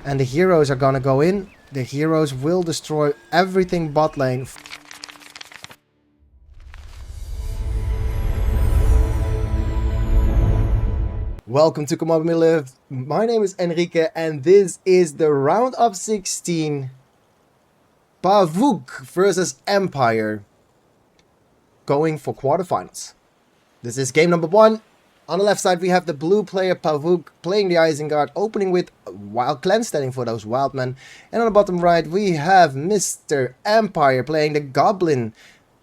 And the heroes are gonna go in. The heroes will destroy everything bot lane. Welcome to Come Up Me Live. My name is Enrique and this is the round of 16 Pavuk versus Empyre going for quarterfinals. This is game number 1. On the left side we have the blue player Pavuk playing the Isengard, opening with Wild Clan standing for those Wildmen. And on the bottom right we have Mr. Empyre playing the Goblin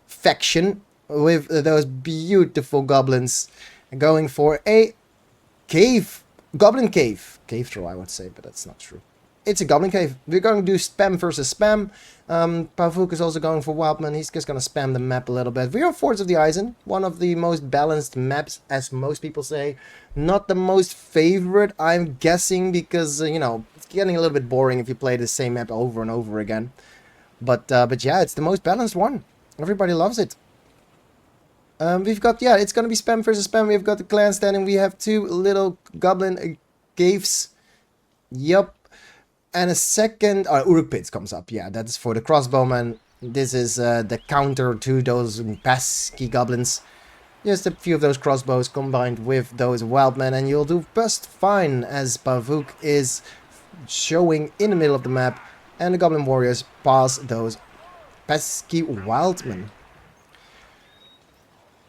faction with those beautiful goblins, going for a goblin cave throw, I would say, but that's not true. It's a goblin cave. We're going to do spam versus spam. Pavuk is also going for Wildman. He's just going to spam the map a little bit. We're on Forts of the Eisen, one of the most balanced maps, as most people say. Not the most favorite, I'm guessing, because, you know, it's getting a little bit boring if you play the same map over and over again. But yeah, it's the most balanced one. Everybody loves it. We've got, yeah, it's going to be spam versus spam. We've got the clan standing. We have 2 little goblin caves. Yup. And a second, Uruk Pits comes up. Yeah, that's for the crossbowman. This is the counter to those pesky goblins. Just a few of those crossbows combined with those wildmen, and you'll do just fine, as Pavuk is showing in the middle of the map, and the goblin warriors pass those pesky wildmen.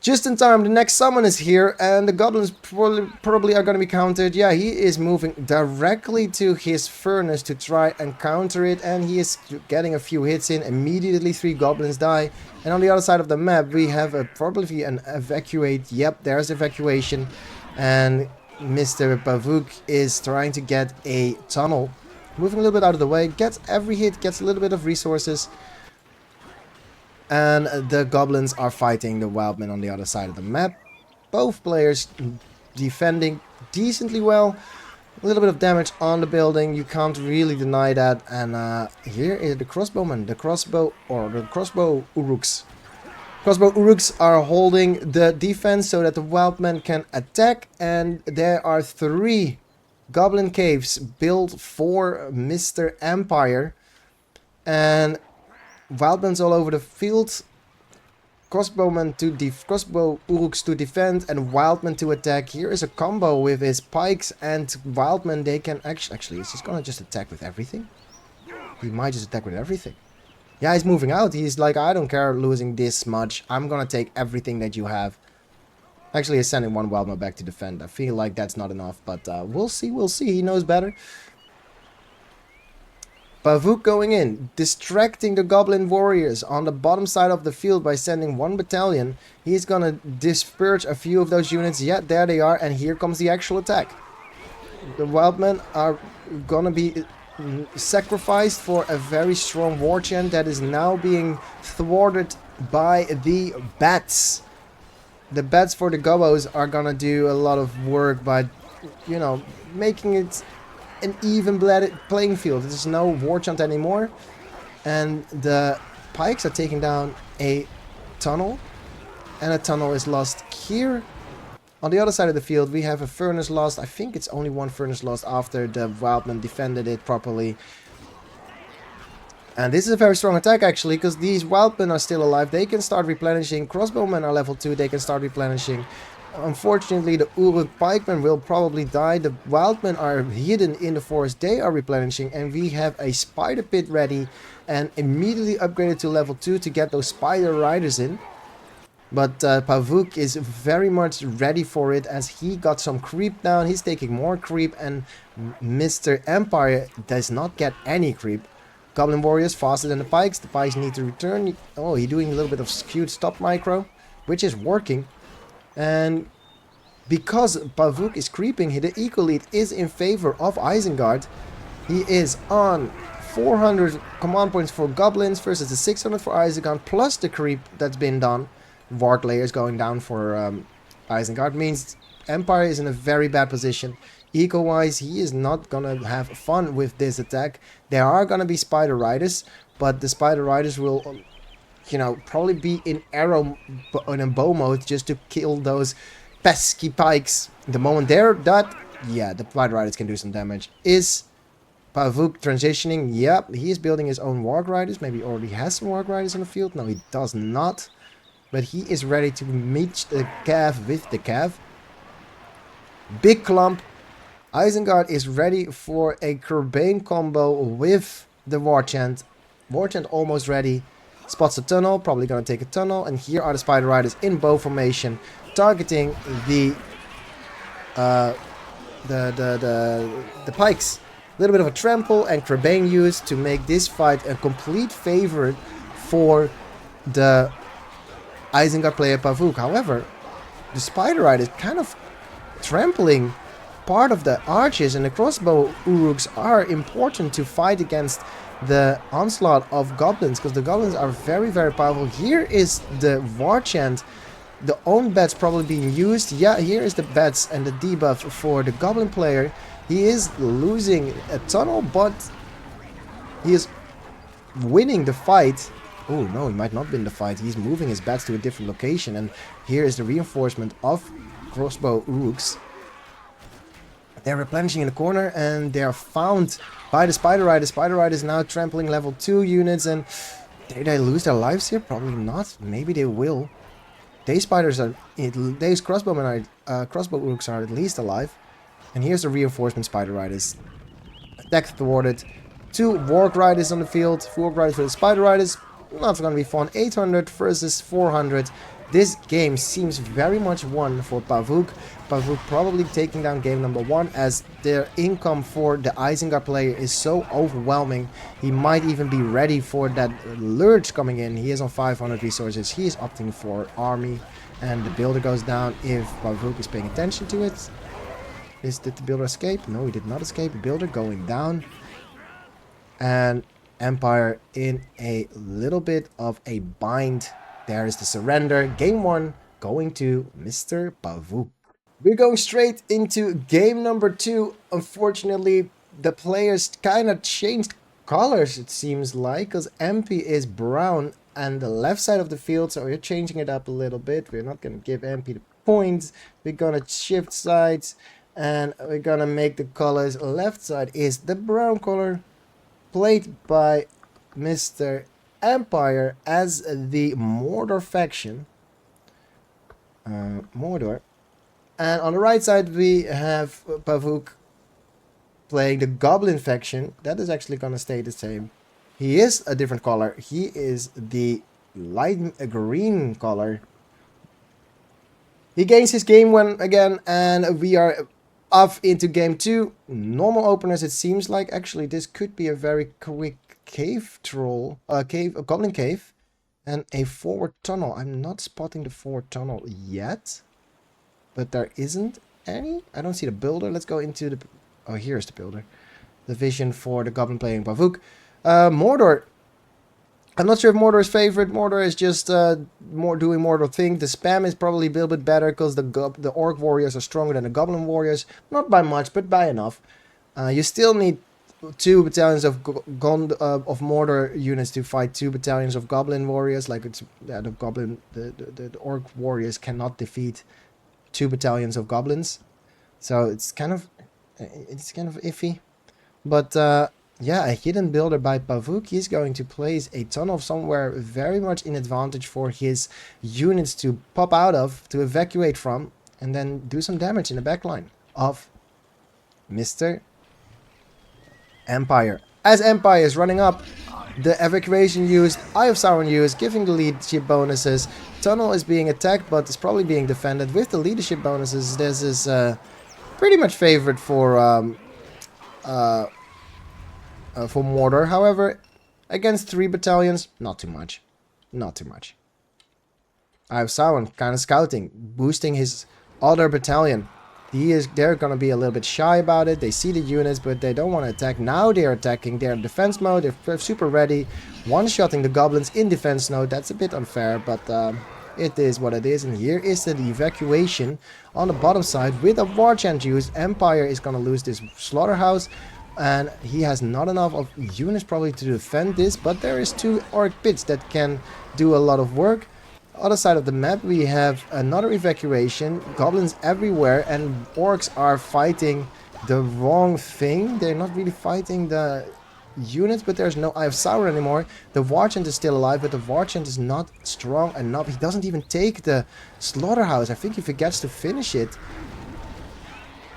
Just in time, the next summon is here, and the goblins probably are going to be countered. Yeah, he is moving directly to his furnace to try and counter it, and he is getting a few hits in. Immediately 3 goblins die, and on the other side of the map we have probably an evacuate. Yep, there's evacuation, and Mr. Pavuk is trying to get a tunnel, moving a little bit out of the way, gets every hit, gets a little bit of resources. And the goblins are fighting the wildmen on the other side of the map. Both players defending decently well. A little bit of damage on the building, you can't really deny that. And here is the crossbowmen, the crossbow uruks. Crossbow uruks are holding the defense so that the wildmen can attack. And there are 3 goblin caves built for Mr. Empyre. And wildmans all over the field, crossbow uruks to defend, and wildmen to attack. Here is a combo with his pikes and wildmen. They can actually, is he gonna just attack with everything? He might just attack with everything. Yeah, he's moving out. He's like, I don't care losing this much. I'm gonna take everything that you have. Actually, he's sending 1 wildman back to defend. I feel like that's not enough, but we'll see. He knows better. Pavuk going in, distracting the goblin warriors on the bottom side of the field by sending 1 battalion. He's gonna disperse a few of those units. Yeah, there they are, and here comes the actual attack. The wildmen are gonna be sacrificed for a very strong war chant that is now being thwarted by the bats. The bats for the gobos are gonna do a lot of work by, you know, making it an even playing field. There's no war chant anymore, and the pikes are taking down a tunnel, and a tunnel is lost here. On the other side of the field we have a furnace lost. I think it's only 1 furnace lost after the wildmen defended it properly. And this is a very strong attack actually, because these wildmen are still alive. They can start replenishing. Crossbowmen are level 2, they can start replenishing. Unfortunately, the Uruk pikemen will probably die. The wildmen are hidden in the forest. They are replenishing, and we have a spider pit ready and immediately upgraded to level 2 to get those spider riders in. But Pavuk is very much ready for it, as he got some creep down. He's taking more creep, and Mr. Empyre does not get any creep. Goblin warriors faster than the pikes. The pikes need to return. Oh, he's doing a little bit of skewed stop micro, which is working. And because Pavuk is creeping, the eco lead is in favor of Isengard. He is on 400 command points for goblins versus the 600 for Isengard, plus the creep that's been done. Ward layers going down for Isengard means Empyre is in a very bad position. Eco-wise, he is not gonna have fun with this attack. There are gonna be spider riders, but the spider riders will, you know, probably be in arrow in a bow mode just to kill those pesky pikes. The moment they're that, yeah, the spider riders can do some damage, is Pavuk transitioning. Yep, he is building his own Warg Riders. Maybe he already has some Warg Riders in the field. No, he does not. But he is ready to meet the Cav with the Cav. Big clump. Isengard is ready for a Kerbane combo with the War Chant. War Chant almost ready. Spots a tunnel, probably gonna take a tunnel. And here are the Spider Riders in bow formation, targeting the pikes. A little bit of a trample and Kerbane used to make this fight a complete favorite for the Isengard player Pavuk. However, the Spider Riders kind of trampling part of the archers, and the crossbow uruks are important to fight against the onslaught of goblins, because the goblins are very, very powerful. Here is the War Chant, the own bats probably being used. Yeah, here is the bats and the debuff for the goblin player. He is losing a tunnel, but he is winning the fight. Oh no, he might not win the fight. He's moving his bats to a different location, and here is the reinforcement of crossbow uruks. They're replenishing in the corner, and they are found by the Spider Rider. Spider Rider is now trampling level 2 units, and did they lose their lives here? Probably not. Maybe they will. These spiders are, these crossbowmen are, crossbow uruks are at least alive. And here's the reinforcement Spider Riders. Attack thwarted. 2 Warg Riders on the field. 4 Warg Riders for the Spider Riders. Not gonna be fun. 800 versus 400. This game seems very much won for Pavuk. Pavuk probably taking down game number 1, as their income for the Isengard player is so overwhelming. He might even be ready for that Lurch coming in. He is on 500 resources. He is opting for army, and the builder goes down if Pavuk is paying attention to it. Did the builder escape? No, he did not escape. The builder going down. And Empyre in a little bit of a bind. There is the surrender. Game 1 going to Mr. Pavuk. We're going straight into game number 2. Unfortunately, the players kind of changed colors, it seems like, because MP is brown and the left side of the field, so we're changing it up a little bit. We're not going to give MP the points. We're going to shift sides, and we're going to make the colors. Left side is the brown color, played by Mr. Empyre as the Mordor faction. Mordor. And on the right side we have Pavuk playing the Goblin faction. That is actually going to stay the same. He is a different color. He is the light green color. He gains his game 1 again, and we are off into game 2. Normal openers, it seems like. Actually, this could be a very quick cave troll, a goblin cave, and a forward tunnel. I'm not spotting the forward tunnel yet, but there isn't any. I don't see the builder. Let's go into the... Oh, here's the builder. The vision for the goblin playing Pavuk. Mordor. I'm not sure if Mordor is favorite. Mordor is just more doing Mordor thing. The spam is probably a little bit better because the orc warriors are stronger than the goblin warriors. Not by much, but by enough. You still need 2 battalions of Mordor units to fight 2 battalions of goblin warriors. Like it's the orc warriors cannot defeat 2 battalions of goblins. So it's kind of iffy. But yeah, a hidden builder by Pavuk. He's going to place a tunnel somewhere very much in advantage for his units to pop out of, to evacuate from, and then do some damage in the backline of Mr. Empyre. As Empyre is running up, the evacuation used, Eye of Sauron used, giving the leadership bonuses. Tunnel is being attacked, but is probably being defended with the leadership bonuses. This is pretty much favored for Mordor. However, against 3 battalions, not too much. Not too much. Eye of Sauron kind of scouting, boosting his other battalion. They're going to be a little bit shy about it. They see the units, but they don't want to attack. Now they're attacking. They're in defense mode. They're super ready. One-shotting the goblins in defense mode. That's a bit unfair, but it is what it is. And here is the evacuation on the bottom side with a War Chant use. Empyre is going to lose this slaughterhouse, and he has not enough of units probably to defend this, but there is 2 orc pits that can do a lot of work. Other side of the map we have another evacuation, goblins everywhere, and orcs are fighting the wrong thing. They're not really fighting the units, but there's no Eye of Sauron anymore. The Warchant is still alive, but the Warchant is not strong enough. He doesn't even take the Slaughterhouse. I think he forgets to finish it.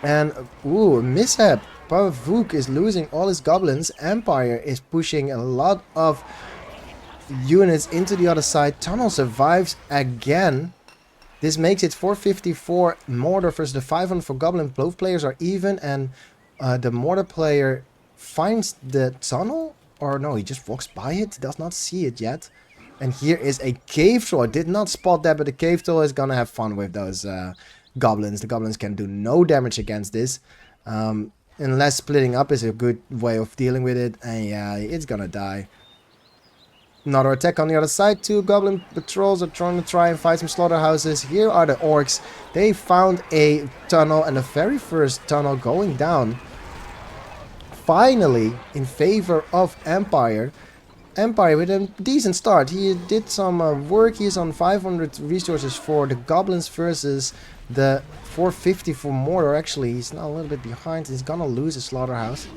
And, ooh, a mishap. Pavuk is losing all his goblins. Empyre is pushing a lot of units into the other side. Tunnel survives again. This makes it 454 Mortar versus the 500 for Goblin. Both players are even, and the Mortar player finds the tunnel. Or no, he just walks by it, does not see it yet. And here is a Cave Troll. I did not spot that, but the Cave Troll is gonna have fun with those goblins. The goblins can do no damage against this. Unless splitting up is a good way of dealing with it. And yeah, it's gonna die. Another attack on the other side. Two goblin patrols are trying to try and fight some slaughterhouses. Here are the orcs. They found a tunnel, and the very first tunnel going down. Finally, in favor of Empyre. Empyre with a decent start. He did some work. He's on 500 resources for the goblins versus the 450 for mortar. Actually, he's now a little bit behind. He's gonna lose a slaughterhouse.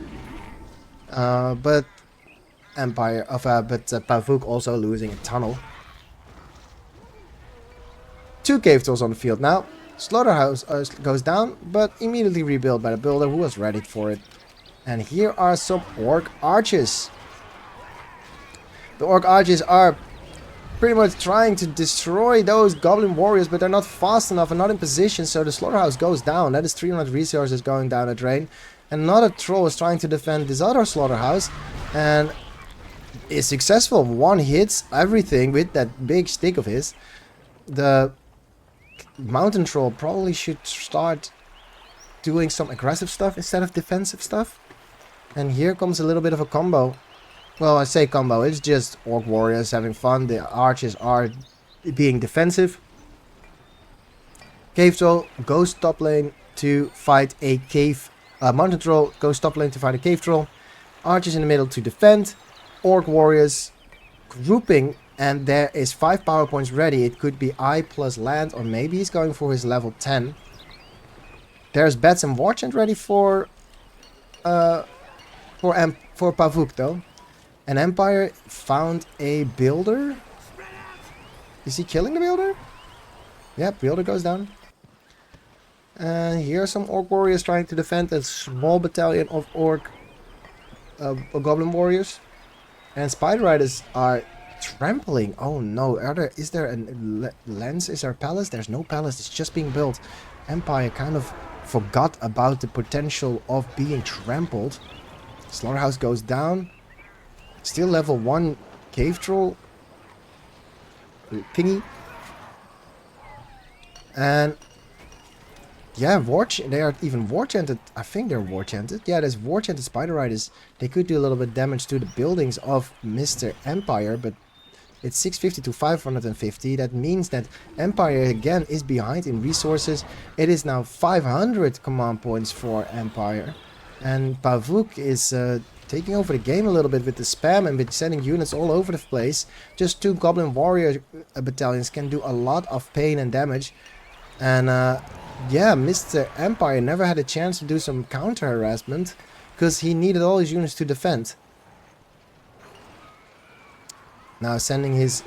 But Pavuk also losing a tunnel. Two cave trolls on the field now. Slaughterhouse goes down, but immediately rebuilt by the builder who was ready for it. And here are some orc archers. The orc archers are pretty much trying to destroy those goblin warriors, but they're not fast enough and not in position, so the slaughterhouse goes down. That is 300 resources going down a drain. Another troll is trying to defend this other slaughterhouse, and is successful. One hits everything with that big stick of his. The mountain troll probably should start doing some aggressive stuff instead of defensive stuff. And here comes a little bit of a combo. Well, I say combo, it's just orc warriors having fun. The archers are being defensive. Cave troll goes top lane to fight a cave. Mountain troll goes top lane to fight a cave troll. Archers in the middle to defend. Orc warriors grouping, and there is 5 power points ready. It could be Eye plus land, or maybe he's going for his level 10. There's bats and warchant ready for Pavuk though. And Empyre found a builder. Is he killing the builder? Yep, builder goes down. And here are some orc warriors trying to defend a small battalion of goblin warriors. And spider riders are trampling. Oh no, is there a lens? Is there a palace? There's no palace, it's just being built. Empyre kind of forgot about the potential of being trampled. Slaughterhouse goes down. Still level 1 cave troll. Pingy. And yeah, they are even warchanted. I think they're warchanted. Yeah, there's warchanted spider riders. They could do a little bit of damage to the buildings of Mr. Empyre, but it's 650 to 550. That means that Empyre again is behind in resources. It is now 500 command points for Empyre. And Pavuk is taking over the game a little bit with the spam and with sending units all over the place. Just 2 goblin warrior battalions can do a lot of pain and damage. And yeah, Mr. Empyre never had a chance to do some counter harassment because he needed all his units to defend. Now sending his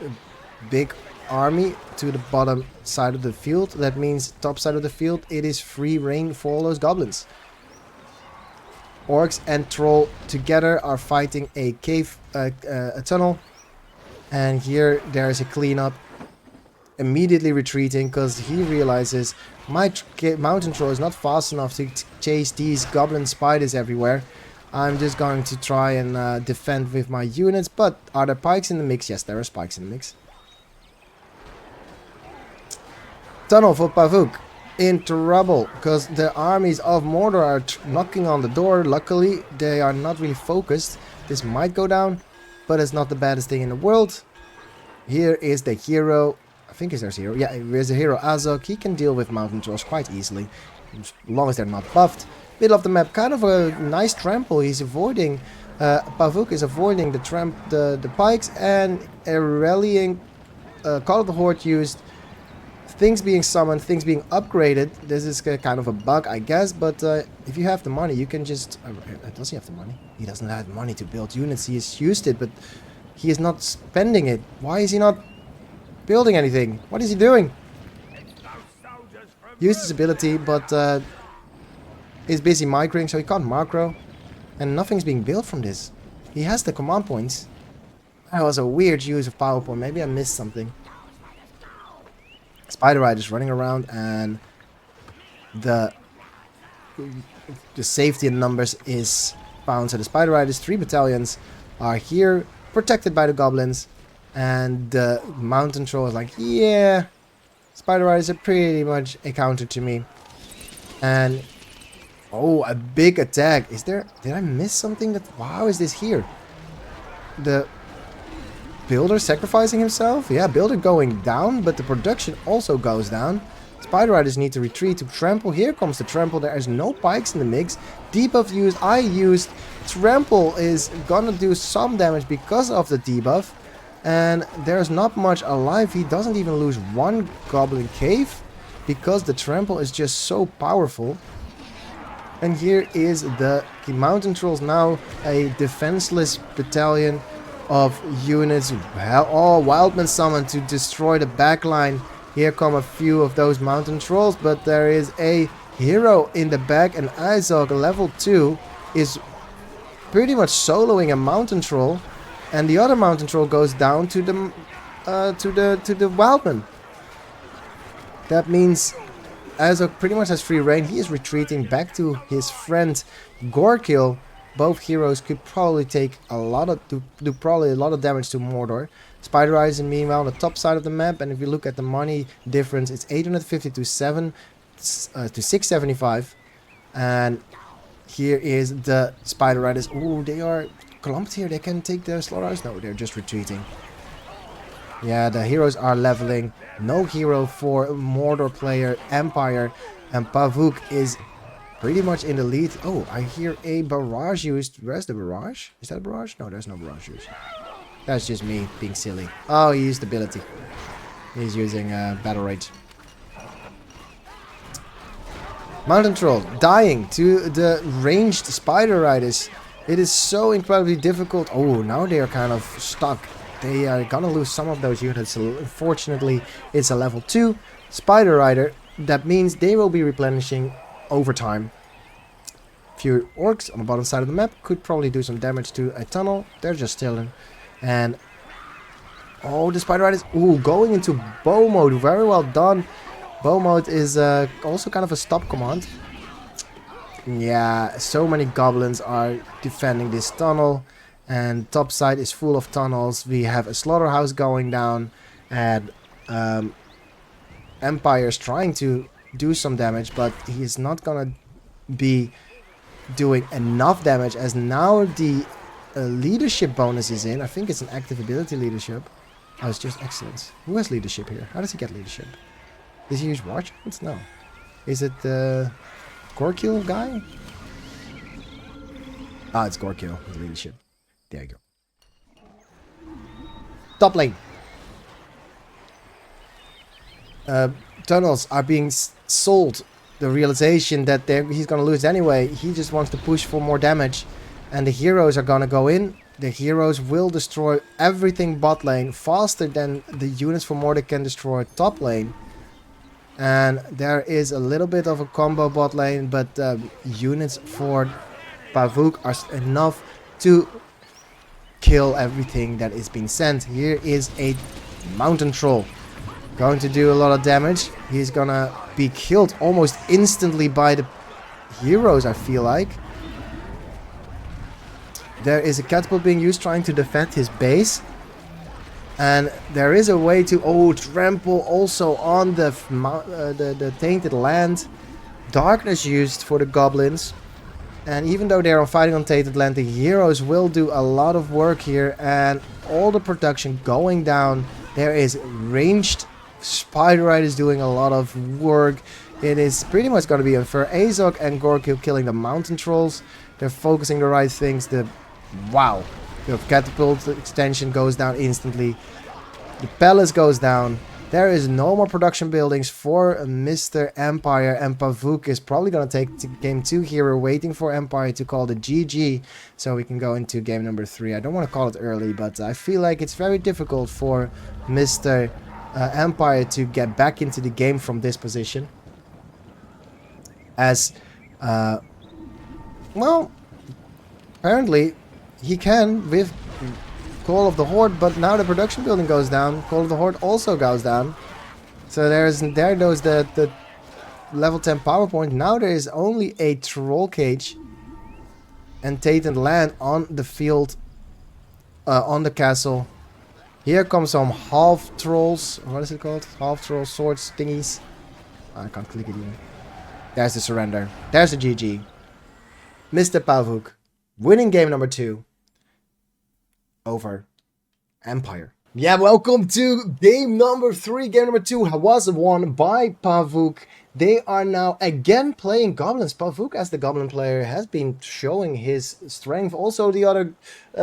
big army to the bottom side of the field. That means top side of the field, it is free reign for all those goblins. Orcs and troll together are fighting a cave, a tunnel. And here there is a cleanup. Immediately retreating because he realizes my mountain troll is not fast enough to chase these goblin spiders everywhere. I'm just going to try and defend with my units. But are there pikes in the mix? Yes, there are spikes in the mix. Tunnel for Pavuk. In trouble because the armies of Mordor are knocking on the door. Luckily, they are not really focused. This might go down, but it's not the baddest thing in the world. Here is the hero. I think there's a hero. Yeah, there's a hero, Azog. He can deal with mountain trolls quite easily, as long as they're not buffed. Middle of the map, kind of a nice trample. He's avoiding. Pavuk is avoiding the pikes, and a rallying Call of the Horde used things being summoned, things being upgraded. This is kind of a bug, I guess, but if you have the money, you can just... does he have the money? He doesn't have money to build units. He has used it, but he is not spending it. Why is he not building anything? What is he doing? Used his ability, but is busy microing, so he can't macro. And nothing's being built from this. He has the command points. That was a weird use of power point. Maybe I missed something. Spider Riders running around, and the safety in numbers is found. So the Spider Riders, 3 battalions, are here, protected by the goblins. And the mountain troll is like, yeah, Spider Riders are pretty much a counter to me. And oh, a big attack. Is there... Did I miss something? How is this here? The Builder sacrificing himself? Yeah, Builder going down, but the production also goes down. Spider Riders need to retreat to Trample. Here comes the Trample. There is no pikes in the mix. Debuff used. I used. Trample is gonna do some damage because of the debuff. And there's not much alive. He doesn't even lose 1 Goblin Cave because the Trample is just so powerful. And here is the Mountain Trolls, now a defenseless battalion of units. Oh, Wildman summoned to destroy the backline. Here come a few of those Mountain Trolls, but there is a hero in the back, and Isaac, level 2, is pretty much soloing a Mountain Troll, and the other Mountain Troll goes down to the Wildman. That means Azog pretty much has free reign. He is retreating back to his friend Gorkill. Both heroes could probably take a lot of do probably a lot of damage to Mordor. Spider Riders, meanwhile, on the top side of the map, and if you look at the money difference, it's 850 to 675. And here is the Spider Riders. Ooh, they are clumped here. They can take the slaughterhouse. No, they're just retreating. Yeah, the heroes are leveling. No hero for Mordor player Empyre, and Pavuk is pretty much in the lead. Oh, I hear a barrage used. Where's the barrage? Is that a barrage? No, there's no barrage used. That's just me being silly. Oh, he used ability. He's using Battle Rage. Mountain Troll dying to the ranged Spider Riders. It is so incredibly difficult. Oh, now they are kind of stuck. They are gonna lose some of those units. Unfortunately, it's a level 2 Spider Rider. That means they will be replenishing over time. Few orcs on the bottom side of the map could probably do some damage to a tunnel. They're just chilling. And oh, the Spider Riders, ooh, going into bow mode. Very well done. Bow mode is also kind of a stop command. Yeah, so many goblins are defending this tunnel. And top side is full of tunnels. We have a slaughterhouse going down. And Empyre is trying to do some damage, but he is not gonna be doing enough damage, as now the leadership bonus is in. I think it's an active ability leadership. Oh, it's just excellence. Who has leadership here? How does he get leadership? Does he use Watch? No. Is it the Gorkill guy? Ah, it's Gorkill with leadership. There you go. Top lane. Tunnels are being sold. The realization that he's gonna lose anyway. He just wants to push for more damage. And the heroes are gonna go in. The heroes will destroy everything bot lane faster than the units from Mordor can destroy top lane. And there is a little bit of a combo bot lane, but units for Pavuk are enough to kill everything that is being sent. Here is a Mountain Troll. Going to do a lot of damage. He's gonna be killed almost instantly by the heroes, I feel like. There is a catapult being used trying to defend his base. And there is a way to trample also on the tainted land. Darkness used for the goblins. And even though they're fighting on tainted land, the heroes will do a lot of work here. And all the production going down. There is ranged Spider Riders doing a lot of work. It is pretty much going to be unfair. Azog and Gorkill killing the Mountain Trolls. They're focusing the right things. Wow. The catapult extension goes down instantly. The palace goes down. There is no more production buildings for Mr. Empyre, and Pavuk is probably going to take game 2 here. We're waiting for Empyre to call the GG so we can go into game number 3. I don't want to call it early, but I feel like it's very difficult for Mr. Empyre to get back into the game from this position. As, well, apparently he can with Call of the Horde, but now the production building goes down. Call of the Horde also goes down. So there goes the level 10 power point. Now there is only a troll cage and Tainted Land on the field, on the castle. Here comes some half trolls. What is it called? Half troll swords thingies. I can't click it even. There's the surrender. There's the GG. Mr. Pavuk winning game number 2 over Empyre. Yeah, welcome to game number 3. Game number 2 was won by Pavuk. They are now again playing goblins. Pavuk, as the goblin player, has been showing his strength. Also, the other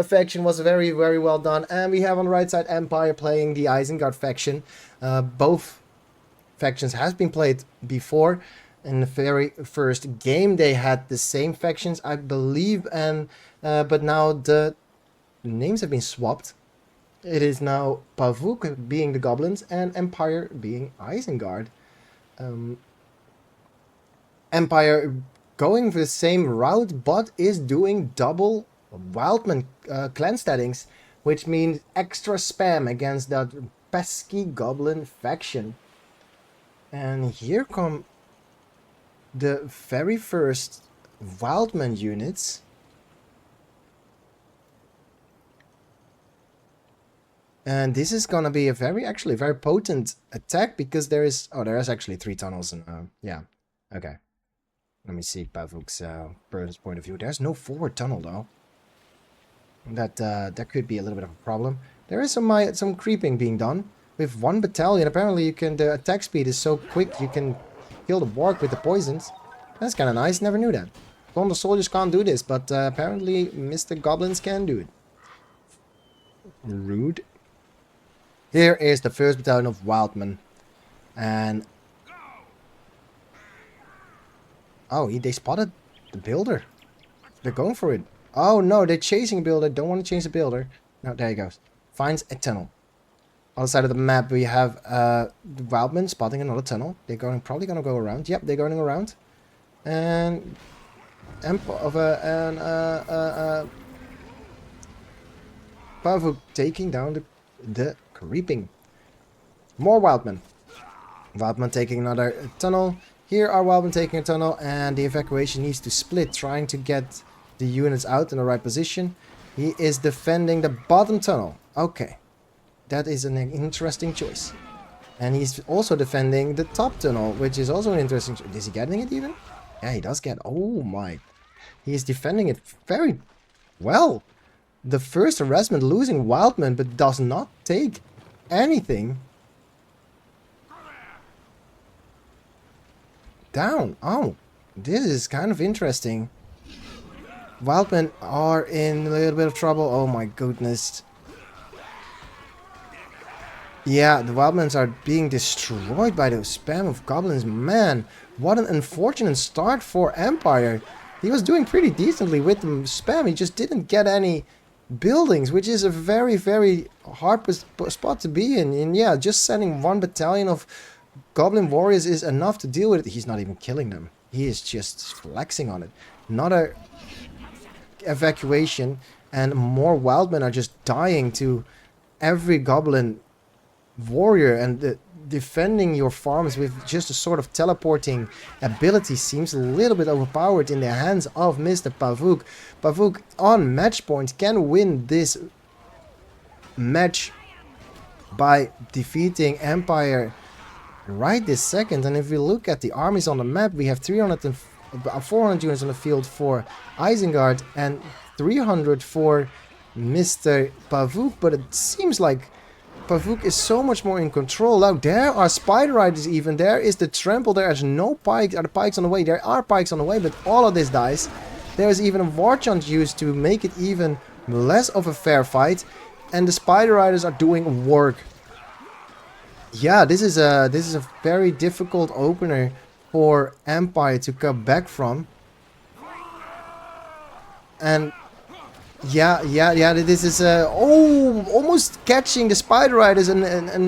faction was very, very well done. And we have on the right side Empyre playing the Isengard faction. Both factions has been played before. In the very first game, they had the same factions, I believe, and but now the names have been swapped. It is now Pavuk being the goblins and Empyre being Isengard. Empyre going the same route, but is doing double Wildman clan settings, which means extra spam against that pesky goblin faction. And here come the very first Wildman units. And this is gonna be a very potent attack, because there is actually 3 tunnels, and yeah, okay. Let me see Pavuk's point of view. There's no forward tunnel though. That could be a little bit of a problem. There is some creeping being done with 1 battalion. Apparently, the attack speed is so quick you can kill the Borg with the poisons. That's kind of nice. Never knew that. Normal soldiers can't do this, but apparently Mr. Goblins can do it. Rude. Here is the first battalion of Wildmen. And oh, they spotted the builder. They're going for it. Oh no, they're chasing a builder. Don't want to chase the builder. No, there he goes. Finds a tunnel. Other side of the map, we have the Wildmen spotting another tunnel. They're probably going to go around. Yep, they're going around. And Pavuk taking down the creeping. More Wildmen. Wildmen taking another tunnel. Here are Wildmen taking a tunnel, and the evacuation needs to split, trying to get the units out in the right position. He is defending the bottom tunnel. Okay. That is an interesting choice. And he's also defending the top tunnel, which is also an interesting choice. Is he getting it even? Yeah, he does get... Oh my. He is defending it very well. The first harassment losing Wildman, but does not take anything down. Oh, this is kind of interesting. Wildmen are in a little bit of trouble. Oh my goodness. Yeah, the Wildmans are being destroyed by the spam of goblins. Man, what an unfortunate start for Empyre. He was doing pretty decently with the spam. He just didn't get any buildings, which is a very, very hard spot to be in. And yeah, just sending 1 battalion of goblin warriors is enough to deal with it. He's not even killing them. He is just flexing on it. Another evacuation, and more Wildmen are just dying to every goblin warrior, and defending your farms with just a sort of teleporting ability seems a little bit overpowered in the hands of Mr. Pavuk. Pavuk on match point can win this match by defeating Empyre right this second. And if we look at the armies on the map, we have 400 units on the field for Isengard and 300 for Mr. Pavuk, but it seems like Pavuk is so much more in control. Now there are Spider Riders even. There is the Trample. There is no pikes. Are the pikes on the way? There are pikes on the way, but all of this dies. There is even a War Chant used to make it even less of a fair fight. And the Spider Riders are doing work. Yeah, this is a very difficult opener for Empire to come back from. And yeah, this is almost catching the Spider Riders, and a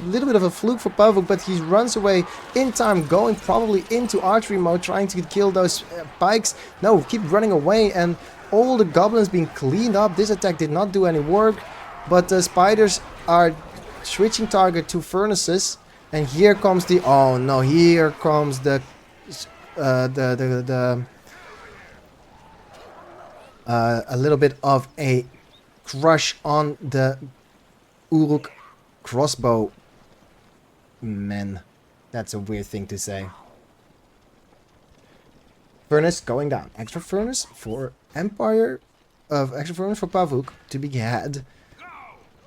little bit of a fluke for Pavuk, but he runs away in time, going probably into archery mode, trying to kill those pikes. No, keep running away, and all the goblins being cleaned up. This attack did not do any work, but the spiders are switching target to furnaces, and here comes the here comes the a little bit of a crush on the Uruk crossbow men. That's a weird thing to say. Furnace going down. Extra furnace for Empire. Extra furnace for Pavuk to be had.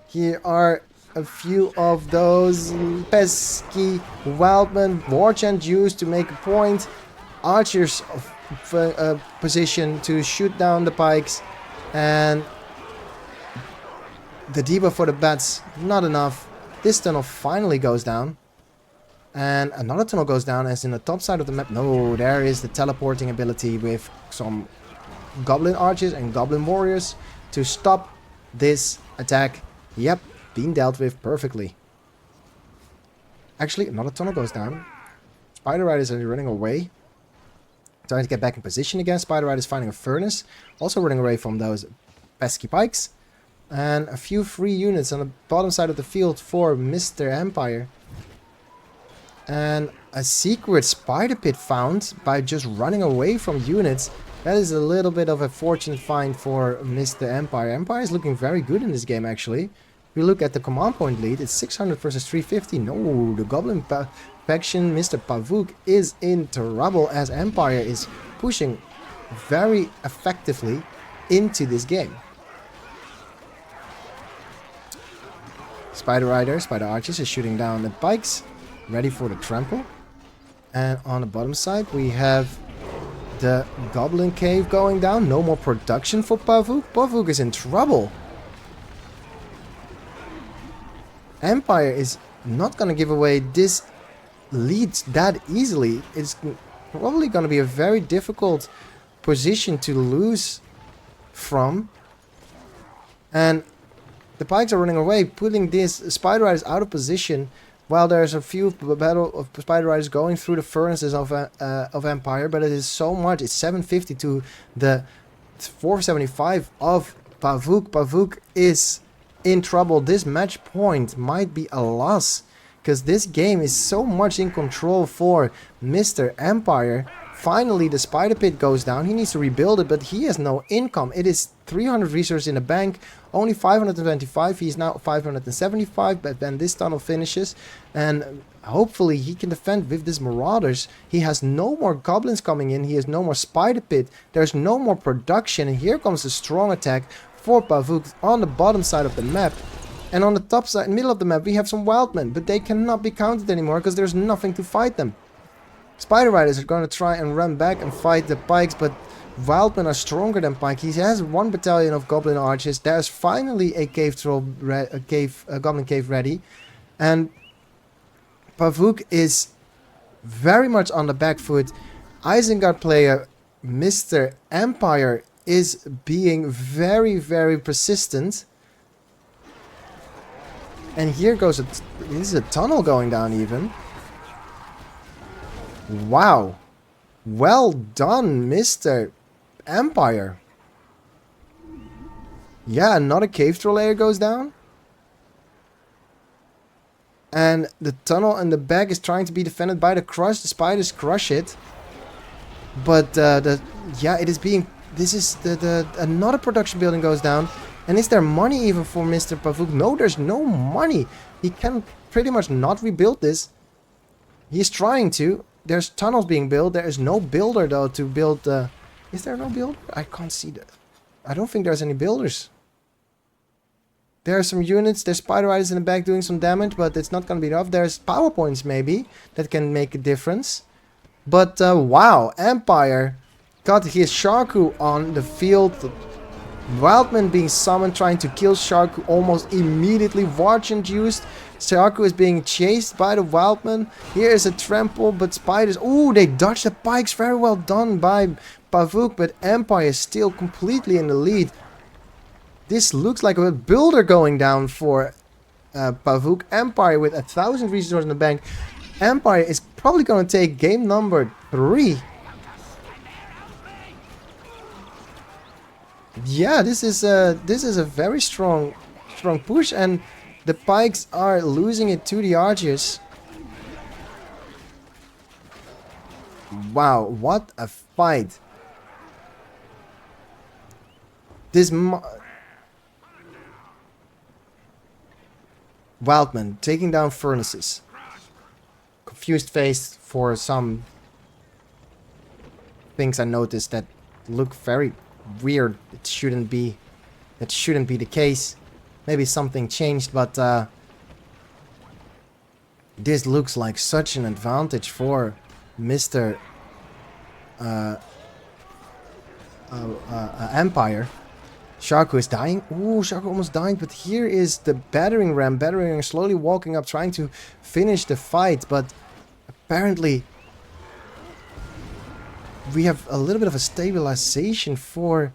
Here are a few of those pesky wildmen. War chant used to make a point. Archers position to shoot down the pikes, and the debuff for the bats not enough. This tunnel finally goes down, and another tunnel goes down as in the top side of the map. No, there is the teleporting ability with some goblin archers and goblin warriors to stop this attack. Yep, being dealt with perfectly. Actually, another tunnel goes down. Spider Riders are running away, trying to get back in position again. Spider Riders finding a furnace, also running away from those pesky pikes. And a few free units on the bottom side of the field for Mr. Empire. And a secret spider pit found by just running away from units. That is a little bit of a fortunate find for Mr. Empire. Empire is looking very good in this game, actually. If we look at the command point lead, it's 600 versus 350. No, the Goblin faction, Mr. Pavuk, is in trouble as Empire is pushing very effectively into this game. Spider Rider, Spider Archers is shooting down the pikes, ready for the trample. And on the bottom side we have the Goblin Cave going down. No more production for Pavuk. Pavuk is in trouble. Empire is not going to give away this lead that easily. It's probably going to be a very difficult position to lose from. And the pikes are running away, putting these Spider Riders out of position, while there's a few battle of Spider Riders going through the furnaces of Empire, but it is so much. It's 750 to the 475 of Pavuk. Pavuk is in trouble. This match point might be a loss, because this game is so much in control for Mr. Empire. Finally, the spider pit goes down. He needs to rebuild it, but he has no income. It is 300 resources in the bank, only 525. He's now 575, but then this tunnel finishes, and hopefully he can defend with these marauders. He has no more goblins coming in. He has no more spider pit. There's no more production, and here comes the strong attack for Pavuk on the bottom side of the map. And on the top side, middle of the map, we have some wildmen, but they cannot be counted anymore because there's nothing to fight them. Spider Riders are going to try and run back and fight the pikes, but wildmen are stronger than pike. He has one battalion of goblin archers. There's finally a goblin cave ready, and Pavuk is very much on the back foot. Isengard player Mr. Empire is being very, very persistent. And here goes this is a tunnel going down even. Wow. Well done, Mr. Empire. Yeah, another cave troll layer goes down. And the tunnel in the back is trying to be defended by the crush. The spiders crush it. But it is being... This is another production building goes down. And is there money even for Mr. Pavuk? No, there's no money. He can pretty much not rebuild this. He's trying to. There's tunnels being built. There is no builder though to build the... Is there no builder? I can't see that. I don't think there's any builders. There are some units. There's spider riders in the back doing some damage, but it's not going to be enough. There's power points maybe that can make a difference. But wow, Empire got his Sharku on the field. Wildman being summoned, trying to kill Sharku almost immediately. Watch induced. Sharku is being chased by the Wildman. Here is a trample, but spiders. Ooh, they dodged the pikes. Very well done by Pavuk, but Empyre is still completely in the lead. This looks like a builder going down for Pavuk. Empyre with 1,000 resources in the bank. Empyre is probably going to take game number 3. Yeah, this is a very strong push, and the pikes are losing it to the archers. Wow, what a fight! This Wildman taking down furnaces. Confused face for some things I noticed that look very weird. It shouldn't be. That shouldn't be the case. Maybe something changed, but this looks like such an advantage for Mr. Empyre. Sharku is dying. Ooh, Sharku almost died, but here is the battering ram. Battering ram slowly walking up, trying to finish the fight, but apparently we have a little bit of a stabilization for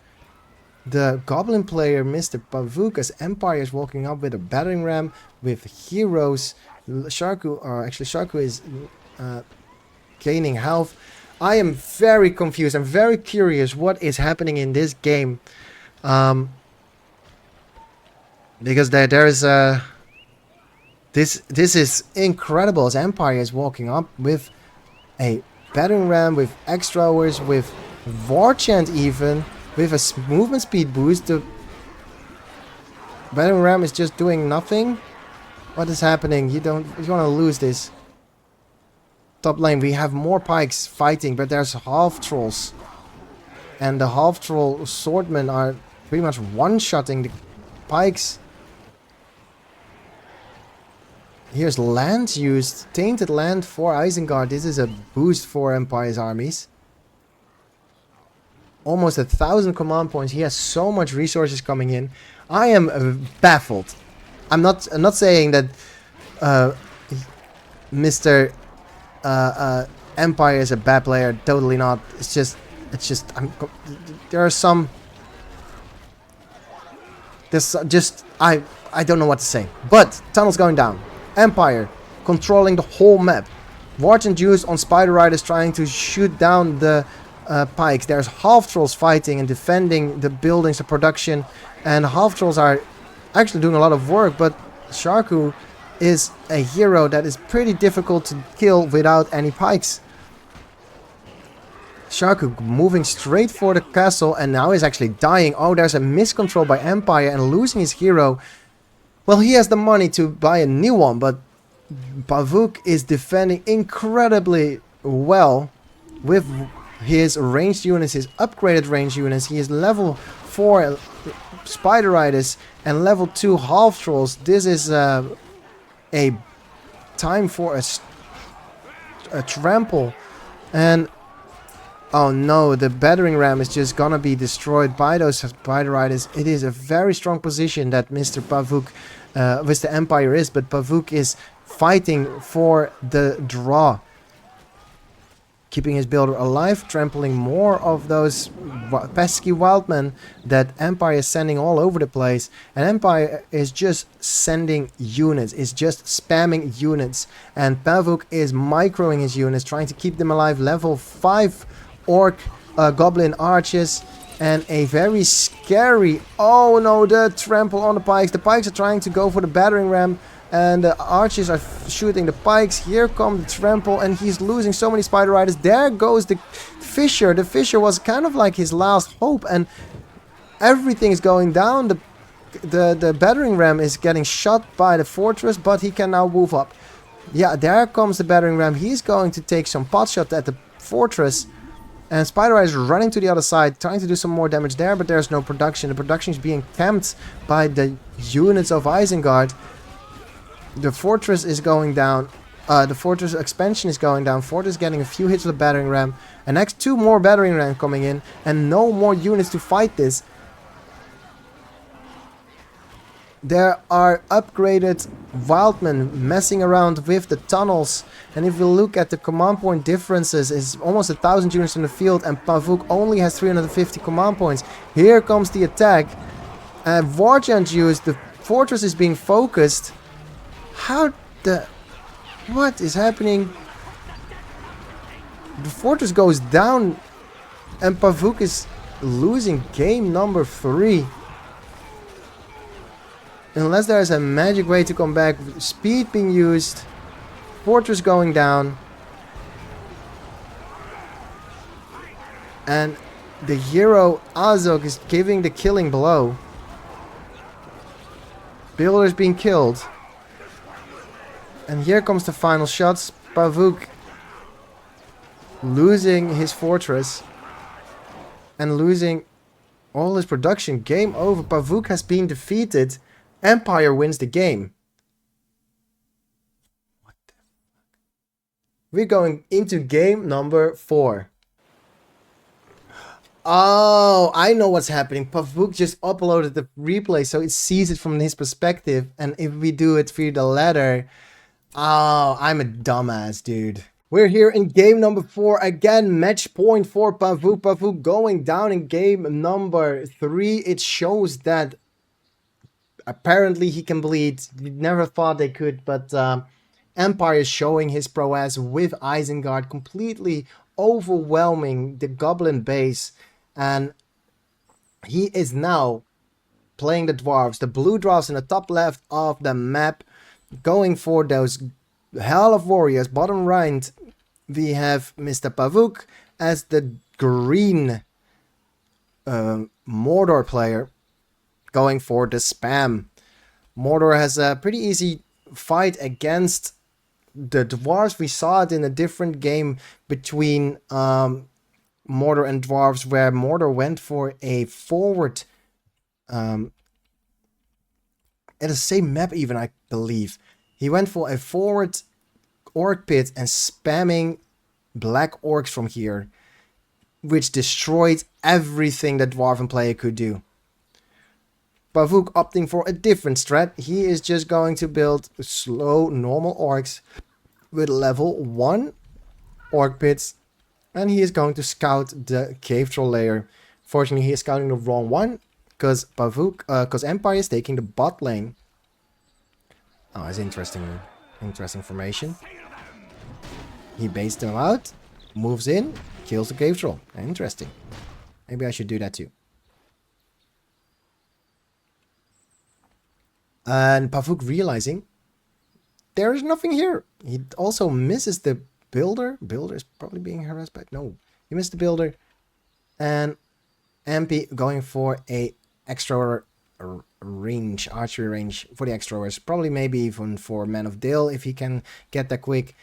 the goblin player, Mr. Pavuk, as Empyre is walking up with a battering ram, with heroes. Sharku is gaining health. I am very confused. I'm very curious what is happening in this game. Because there is this is incredible, as Empyre is walking up with a battering ram, with extra hours, with war chant, even with a movement speed boost. The battering ram is just doing nothing. What is happening? You want to lose this. Top lane, we have more pikes fighting, but there's half trolls, and the half troll swordmen are pretty much one-shotting the pikes. Here's land used. Tainted land for Isengard. This is a boost for Empyre's armies. Almost 1,000 command points. He has so much resources coming in. I am baffled. I'm not saying that Mr. Empyre is a bad player. Totally not. It's just there are some. I don't know what to say. But tunnels going down. Empyre controlling the whole map. Watch and Juice on Spider Riders trying to shoot down the pikes. There's half trolls fighting and defending the buildings, the production, and half trolls are actually doing a lot of work. But Sharku is a hero that is pretty difficult to kill without any pikes. Sharku moving straight for the castle, and now is actually dying. Oh, there's a miscontrol by Empyre and losing his hero. Well, he has the money to buy a new one, but Pavuk is defending incredibly well with his ranged units, his upgraded ranged units. He is level 4 Spider Riders and level 2 half trolls. This is a time for a trample, and oh no, the battering ram is just gonna be destroyed by those Spider Riders. It is a very strong position that Mr. Pavuk, Mr. Empyre is, but Pavuk is fighting for the draw. Keeping his builder alive, trampling more of those pesky wildmen that Empyre is sending all over the place. And Empyre is just sending units, is just spamming units. And Pavuk is microing his units, trying to keep them alive. Level 5 orc goblin archers, and a very scary, oh no, the trample on the pikes. The pikes are trying to go for the battering ram, and the archers are shooting the pikes. Here comes the trample, and he's losing so many Spider Riders. There goes the Fisher. The Fisher was kind of like his last hope, and everything is going down. The battering ram is getting shot by the fortress, but he can now move up. Yeah, there comes the battering ram. He's going to take some pot shot at the fortress. And Spider Eye is running to the other side, trying to do some more damage there, but there's no production. The production is being camped by the units of Isengard. The fortress is going down. The fortress expansion is going down. Fortress getting a few hits with the battering ram. And next 2 more battering ram coming in, and no more units to fight this. There are upgraded wildmen messing around with the tunnels. And if we look at the command point differences, it's almost 1,000 units in the field, and Pavuk only has 350 command points. Here comes the attack. Warchant used, the fortress is being focused. How the... What is happening? The fortress goes down, and Pavuk is losing game number 3. Unless there is a magic way to come back. Speed being used. Fortress going down. And the hero Azog is giving the killing blow. Builders being killed. And here comes the final shots. Pavuk losing his fortress. And losing all his production. Game over. Pavuk has been defeated. Empyre wins the game. What the fuck? We're going into game number 4. Oh, I know what's happening. Pavuk just uploaded the replay, so it sees it from his perspective. And if we do it through the ladder... Oh, I'm a dumbass, dude. We're here in game number 4. Again, match point for Pavuk. Pavuk going down in game number 3. It shows that apparently he can bleed. We never thought they could, but Empyre is showing his prowess with Isengard, completely overwhelming the goblin base. And he is now playing the dwarves. The blue dwarves in the top left of the map, going for those hell of warriors. Bottom right, we have Mr. Pavuk as the green Mordor player, going for the spam. Mordor has a pretty easy fight against the dwarves. We saw it in a different game between Mordor and dwarves, where Mordor went for a forward at the same map even, I believe. He went for a forward orc pit and spamming black orcs from here, which destroyed everything that dwarven player could do. Pavuk opting for a different strat. He is just going to build slow, normal orcs with level 1 orc pits. And he is going to scout the cave troll layer. Fortunately, he is scouting the wrong one, because Empyre is taking the bot lane. Oh, that's interesting information. He baits them out, moves in, kills the cave troll. Interesting. Maybe I should do that too. And Pavuk realizing there is nothing here. He also misses the builder. Builder is probably being harassed by... No, he missed the builder. And MP going for a extra range, archery range for the extras. Probably maybe even for Man of Dale if he can get that quick.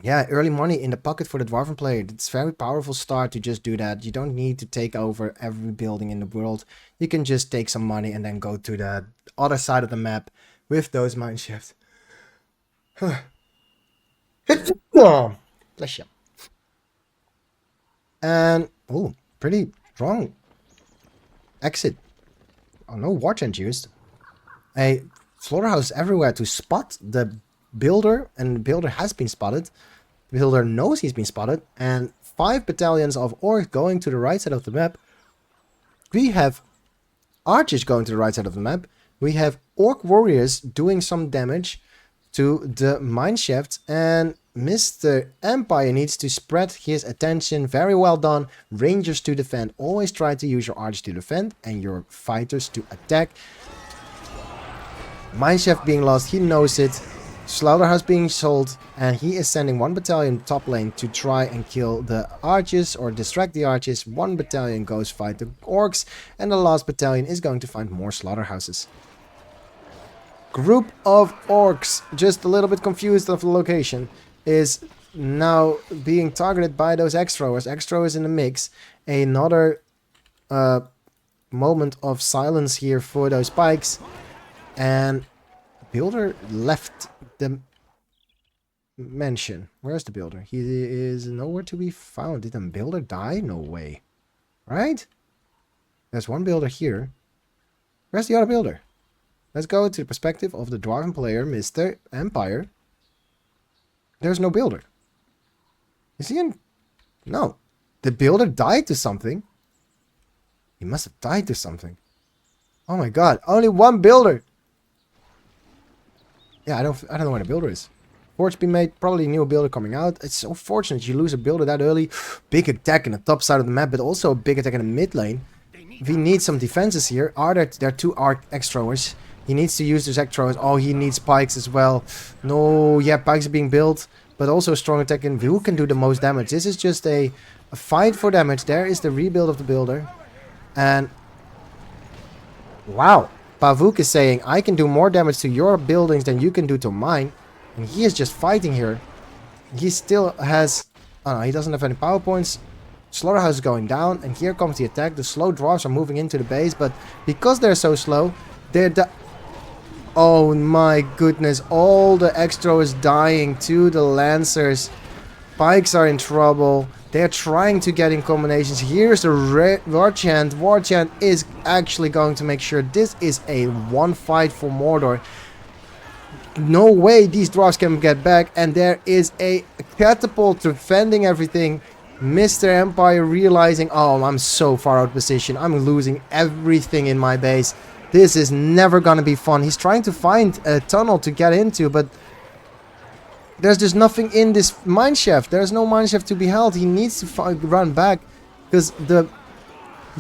Yeah, early money in the pocket for the Dwarven player. It's a very powerful start to just do that. You don't need to take over every building in the world. You can just take some money and then go to the other side of the map with those mine shafts. Bless you. And, oh, pretty strong exit. Oh, no Warchant used. A slaughterhouse everywhere to spot the builder, and the builder has been spotted. The builder knows he's been spotted, and 5 battalions of orcs going to the right side of the map. We have archers going to the right side of the map. We have orc warriors doing some damage to the mineshaft, and Mr. Empyre needs to spread his attention. Very well done. Rangers to defend. Always try to use your archers to defend and your fighters to attack. Mineshaft being lost, he knows it. Slaughterhouse being sold, and he is sending 1 battalion top lane to try and kill the archers or distract the archers. 1 battalion goes fight the orcs, and the last battalion is going to find more slaughterhouses. Group of orcs, just a little bit confused of the location, is now being targeted by those X-throwers. X-throwers in the mix. Another moment of silence here for those spikes, and builder left the mansion. Where's the builder? He is nowhere to be found. Did the builder die? No way. Right? There's 1 builder here. Where's the other builder? Let's go to the perspective of the Dwarven player, Mr. Empyre. There's no builder. Is he in? No. The builder died to something. He must have died to something. Oh my god, only one builder. Yeah, I don't know where the builder is. Forge being made, probably a new builder coming out. It's so fortunate you lose a builder that early. Big attack in the top side of the map, but also a big attack in the mid lane. We need some defenses here. There are two arc X-throwers. He needs to use those X-throwers. Oh, he needs pikes as well. No, yeah, pikes are being built. But also a strong attack in who can do the most damage. This is just a fight for damage. There is the rebuild of the builder. And wow. Pavuk is saying, I can do more damage to your buildings than you can do to mine. And he is just fighting here. He still has... Oh no, he doesn't have any power points. Slaughterhouse is going down. And here comes the attack. The slow dwarves are moving into the base. But because they're so slow, they're... Oh my goodness. All the extra is dying to the Lancers. Pikes are in trouble. They're trying to get in combinations. Here's the War Chant. War Chant is actually going to make sure this is a one fight for Mordor. No way these dwarves can get back. And there is a catapult defending everything. Mr. Empyre realizing, oh, I'm so far out of position. I'm losing everything in my base. This is never gonna be fun. He's trying to find a tunnel to get into, but there's just nothing in this mineshaft. There's no mineshaft to be held. He needs to run back because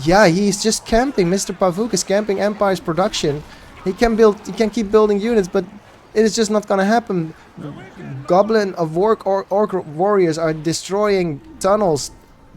yeah, he's just camping. Mr. Pavuk is camping Empire's production. He can keep building units, but it is just not gonna happen. Goblin of orc warriors are destroying tunnels.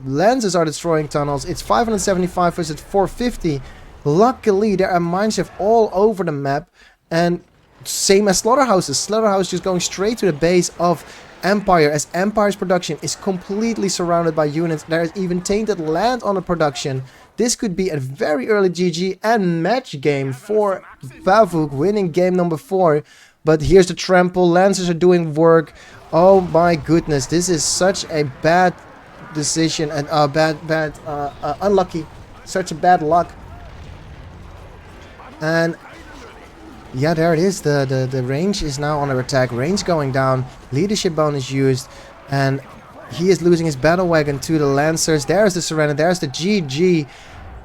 Lancers are destroying tunnels. It's 575 versus 450. Luckily, there are mineshaft all over the map, and same as slaughterhouses. Slaughterhouse just going straight to the base of Empyre, as Empire's production is completely surrounded by units. There is even tainted land on the production. This could be a very early GG and match game for Pavuk, winning game number 4. But here's the trample. Lancers are doing work. Oh my goodness, this is such a bad decision and unlucky. Such a bad luck. And yeah, there it is. The range is now under attack. Range going down. Leadership bonus used. And he is losing his battle wagon to the Lancers. There's the surrender. There's the GG.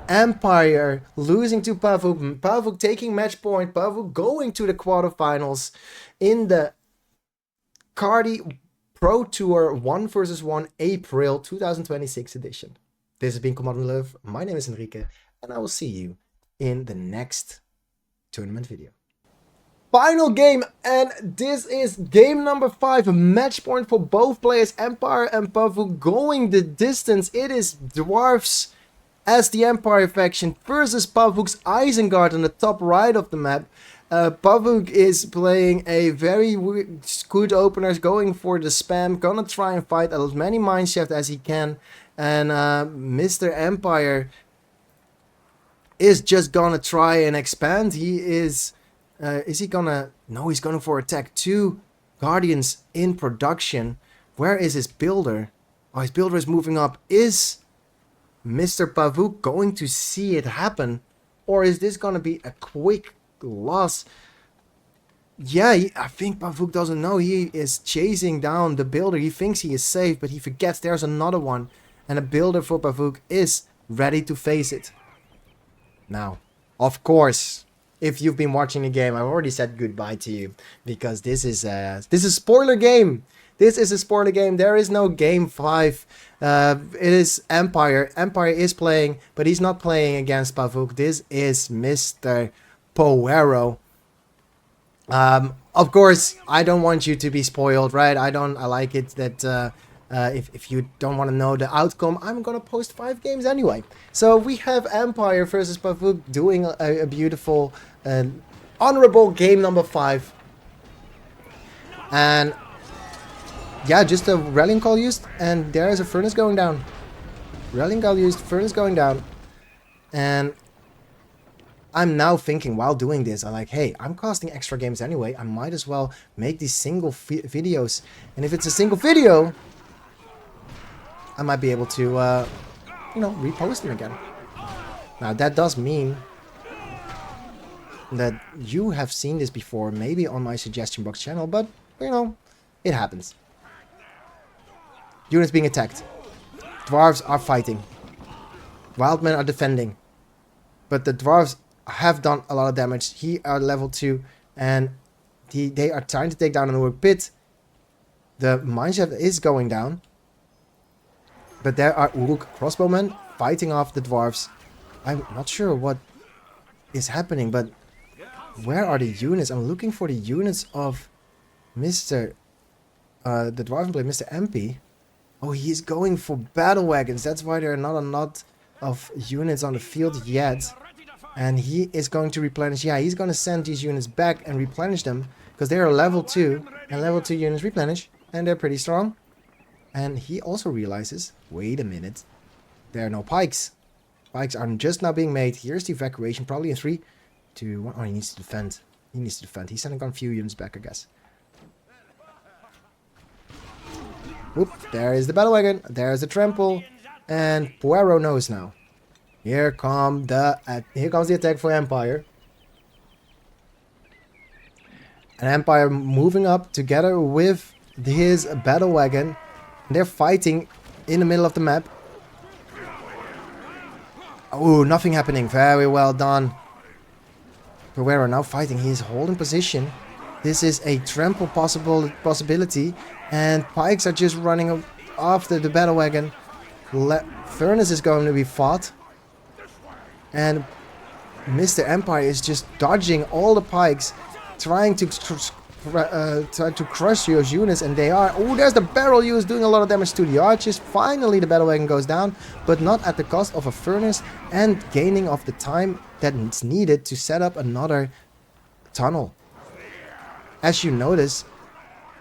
Empyre losing to Pavuk. Pavuk taking match point. Pavuk going to the quarterfinals in the Kardy Pro Tour 1 vs 1 April 2026 edition. This has been Command & Love. My name is Enrique. And I will see you in the next tournament video. Final game, and this is game number 5. A match point for both players, Empyre and Pavuk, going the distance. It is dwarves as the Empyre faction versus Pavuk's Isengard on the top right of the map. Pavuk is playing a very good opener, going for the spam, gonna try and fight as many mineshaft as he can, and Mr. Empyre is just gonna try and expand. He is he gonna... No, he's going for attack. 2 Guardians in production. Where is his builder? Oh, his builder is moving up. Is Mr. Pavuk going to see it happen? Or is this gonna be a quick loss? Yeah, I think Pavuk doesn't know. He is chasing down the builder. He thinks he is safe, but he forgets there's another one. And a builder for Pavuk is ready to face it. Now, of course, if you've been watching the game, I've already said goodbye to you, because this is a spoiler game. This is a spoiler game. There is no game 5. It is Empyre. Empyre is playing, but he's not playing against Pavuk. This is Mr. Poero. Of course, I don't want you to be spoiled, right? I like it that if you don't want to know the outcome, I'm gonna post 5 games anyway. So we have Empyre versus Pavuk doing a beautiful honorable game number 5. And yeah, just a rallying call used, and there is a furnace going down. Rallying call used, furnace going down. And I'm now thinking while doing this, I'm like, hey, I'm casting extra games anyway. I might as well make these single videos. And if it's a single video, I might be able to, you know, repost them again. Now, that does mean that you have seen this before, maybe on my suggestion box channel, but, you know, it happens. Units being attacked. Dwarves are fighting. Wildmen are defending. But the dwarves have done a lot of damage. He are level 2, and they are trying to take down an Uruk pit. The mineshaft is going down. But there are Uruk crossbowmen fighting off the dwarves. I'm not sure what is happening, but where are the units? I'm looking for the units of Mr. The dwarven player, Mr. MP. Oh, he's going for battle wagons. That's why there are not a lot of units on the field yet. And he is going to replenish. Yeah, he's going to send these units back and replenish them. Because they are level 2. And level 2 units replenish. And they're pretty strong. And he also realizes, wait a minute. There are no pikes. Pikes are just now being made. Here's the evacuation. Probably in 3, 2, 1. Oh, he needs to defend. He needs to defend. He's sending on a few units back, I guess. Whoop, there is the battle wagon. There's the trample. And Poirot knows now. Here comes the attack for Empire. And Empire moving up together with his battle wagon. They're fighting in the middle of the map. Oh, nothing happening. Very well done. Poirot now fighting. He is holding position. This is a trample possibility. And pikes are just running after the battle wagon. Furnace is going to be fought. And Mr. Empire is just dodging all the pikes. Trying to crush those units. And they are... Oh, there's the barrel used doing a lot of damage to the archers. Finally, the battle wagon goes down. But not at the cost of a furnace. And gaining of the time that's needed to set up another tunnel. As you notice,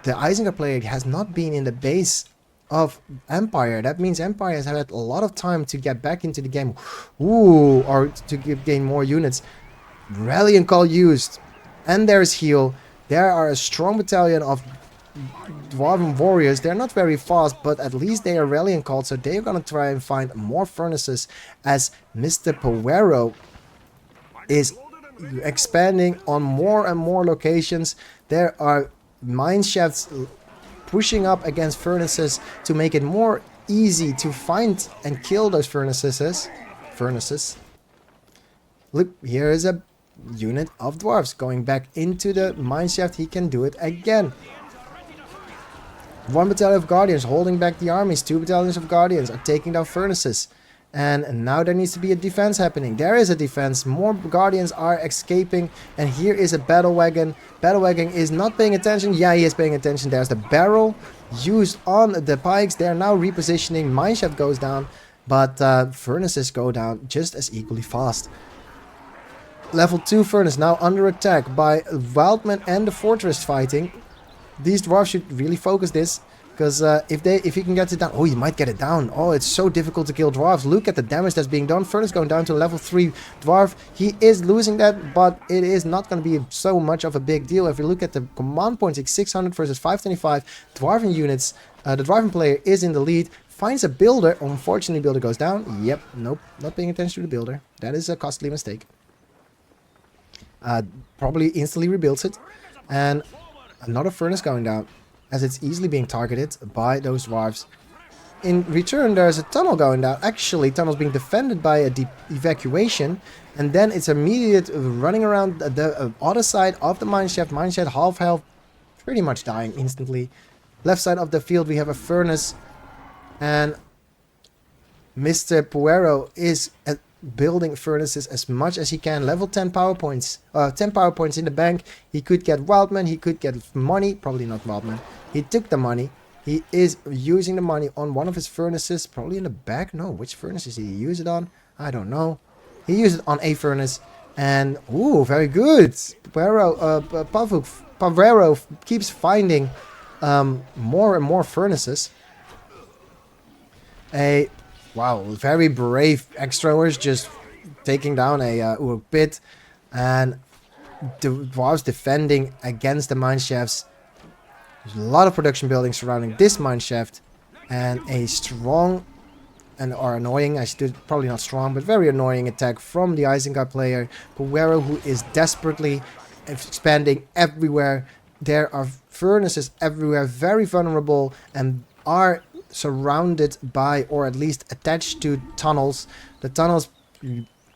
the Isengard player has not been in the base of Empire. That means Empire has had a lot of time to get back into the game. Ooh, or to gain more units. Rallying call used. And there's heal. There are a strong battalion of Dwarven warriors. They're not very fast, but at least they are rallying called. So they're going to try and find more furnaces as Mr. Poirot is expanding on more and more locations. There are mine shafts pushing up against furnaces to make it more easy to find and kill those furnaces. Look, here is a unit of dwarves going back into the mine shaft. He can do it again. 1 battalion of guardians holding back the armies. 2 battalions of guardians are taking down furnaces. And now there needs to be a defense happening. There is a defense. More guardians are escaping. And here is a battle wagon. Battle wagon is not paying attention. Yeah, he is paying attention. There's the barrel used on the pikes. They are now repositioning. Mineshaft goes down. But furnaces go down just as equally fast. Level 2 furnace now under attack by Wildman and the fortress fighting. These dwarves should really focus this. Because if he can get it down... Oh, he might get it down. Oh, it's so difficult to kill dwarves. Look at the damage that's being done. Furnace going down to level 3 dwarf. He is losing that, but it is not going to be so much of a big deal. If you look at the command points, it's 600 versus 525. Dwarven units. The Dwarven player is in the lead. Finds a builder. Unfortunately, builder goes down. Yep, nope. Not paying attention to the builder. That is a costly mistake. Probably instantly rebuilds it. And another furnace going down, as it's easily being targeted by those dwarves. In return, there's a tunnel going down. Actually, tunnel's being defended by a deep evacuation. And then it's immediate running around the other side of the mineshaft. Mineshaft half health, pretty much dying instantly. Left side of the field, we have a furnace. And Mr. Poirot is building furnaces as much as he can. Level 10 power points. 10 power points in the bank. He could get Wildman. He could get money. Probably not Wildman. He took the money. He is using the money on one of his furnaces. Probably in the back. No, which furnaces did he use it on? I don't know. He used it on a furnace. And, ooh, very good. Pavuk keeps finding more and more furnaces. Wow, very brave extrovers just taking down a Uruk pit. And the dwarves defending against the mine shafts. There's a lot of production buildings surrounding this mine shaft. And a strong and are annoying. I should probably not strong, but very annoying attack from the Isengard player Puero, who is desperately expanding everywhere. There are furnaces everywhere, very vulnerable, and are surrounded by, or at least attached to, tunnels. The tunnels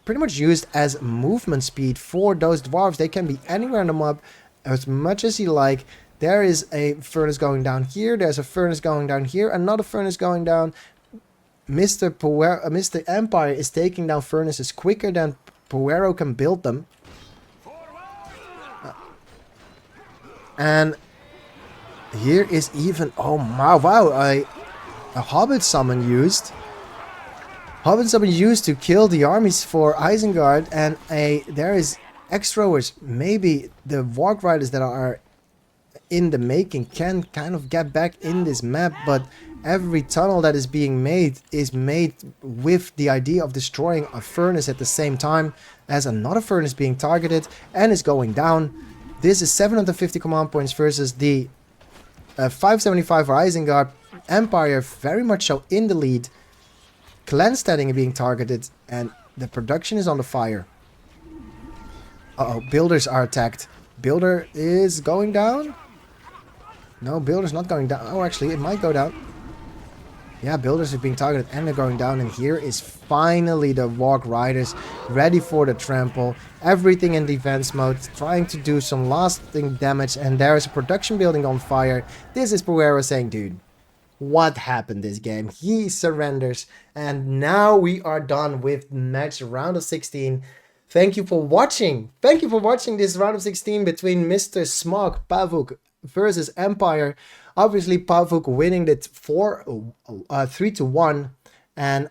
pretty much used as movement speed for those dwarves. They can be anywhere in the map as much as you like. There is a furnace going down here. There's a furnace going down here. Another furnace going down. Mr. Empyre is taking down furnaces quicker than Puero can build them. And here is even... Oh, wow. A Hobbit summon used. Hobbit summon used to kill the armies for Isengard. And there is extras. Maybe the Warg Riders that are in the making can kind of get back in this map, but every tunnel that is being made is made with the idea of destroying a furnace at the same time as another furnace being targeted and is going down. This is 750 command points versus the 575 for Isengard. Empyre very much so in the lead. Clansteading being targeted and the production is on the fire. Uh-oh, builders are attacked. Builder is going down. No, builder's not going down. Oh, actually, it might go down. Yeah, builders are being targeted and they're going down. And here is finally the Warg Riders ready for the trample. Everything in defense mode, trying to do some lasting damage. And there is a production building on fire. This is Puero saying, dude, what happened this game? He surrenders. And now we are done with match round of 16. Thank you for watching. Thank you for watching this round of 16 between Mr. Smog, Pavuk versus Empyre. Obviously, Pavuk winning it 3-1. And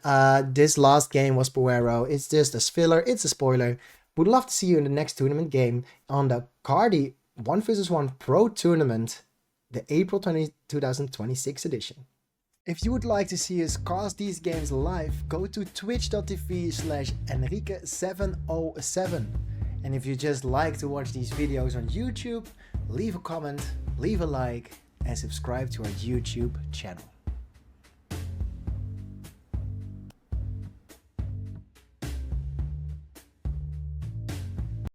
this last game was Puero. It's just a filler. It's a spoiler. Would love to see you in the next tournament game on the Kardy 1 vs 1 Pro Tournament, the April 2026 edition. If you would like to see us cast these games live, go to twitch.tv/Enrique707. And if you just like to watch these videos on YouTube, leave a comment, leave a like, and subscribe to our YouTube channel.